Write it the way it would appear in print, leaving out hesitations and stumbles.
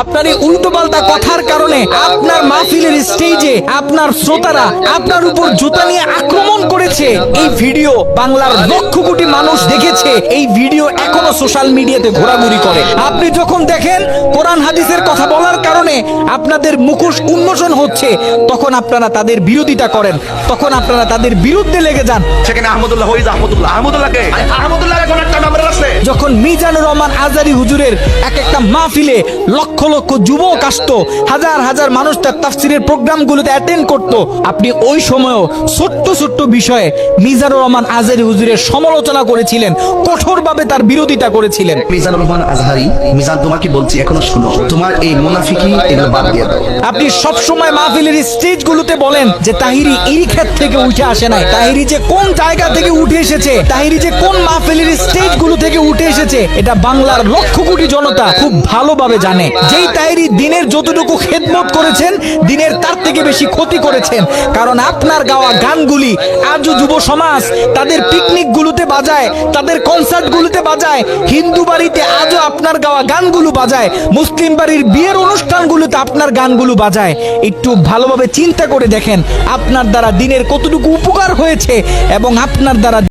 আপনার এই উল্টোপাল্টা কথার কারণে আপনার মাহফিলের স্টেজে আপনার শ্রোতারা আপনার উপর জুতা নিয়ে আক্রমণ করেছে। এই ভিডিও বাংলার লক্ষ কোটি মানুষ দেখেছে। এই ভিডিও এখনো সোশ্যাল মিডিয়াতে ঘোরাঘুরি করে। আপনি যখন দেখেন কোরআন হাদিসের কথা বলার কারণে আপনাদের মুখোশ উন্মোচন হচ্ছে, তখন আপনারা তাদের বিরোধিতা করেন, তখন আপনারা তাদের বিরুদ্ধে লেগে যান। সেখানে আহমদুল্লাহ হয়ে আহমদুল্লাহকে কোন একটা নাম রাখছে। যখন মিজানুর রহমান আজারি হুজুরের এক একটা মাহফিলে লক্ষ লক্ষ যুবক আসতো, হাজার হাজার মানুষ তার তাফসিরের প্রোগ্রামগুলোতে অ্যাটেন্ড করতো, আপনি ওই সময়ও ছোট্ট ছোট্ট বিষয়ে মিজানুর রহমান আজারি হুজুরের সমালোচনা করেছিলেন, কঠোরভাবে তার বিরোধিতা করেছিলেন। মিজানুর রহমান আজহারি, মিজান তোমাকে বলছি এখনো শুনো, তোমার এই মুনাফিকি এগুলো বাদ দিয়ে দাও। আপনি সব সময় মাহফিলের স্টেজগুলোতে বলেন যে তাহিরি এই ক্ষেত থেকে উঠে আসে নাই, তাহিরি যে কোন জায়গা থেকে উঠে এসেছে, তাহিরি যে কোন মাহফিলের স্টেজগুলো থেকে উঠে এসেছে, এটা বাংলার লক্ষ কোটি জনতা খুব ভালোভাবে জানে। যেই তাহিরি দিনের যতটুকু খেদমত করেছেন, দিনের তার থেকে বেশি ক্ষতি করেছেন। কারণ আপনার গাওয়া গানগুলি আজও যুব সমাজ তাদের পিকনিক গুলোতে বাজায়, তাদের কনসার্ট গুলোতে বাজায়, হিন্দু বাড়িতে আজও আপনার গাওয়া গানগুলো বাজায়, মুসলিম বাড়ির বিয়ের অনুষ্ঠানগুলোতে আপনার গানগুলো বাজায়। একটু ভালোভাবে চিন্তা করে দেখেন আপনার দ্বারা দিনের কতটুকু উপকার হয়েছে এবং আপনার দ্বারা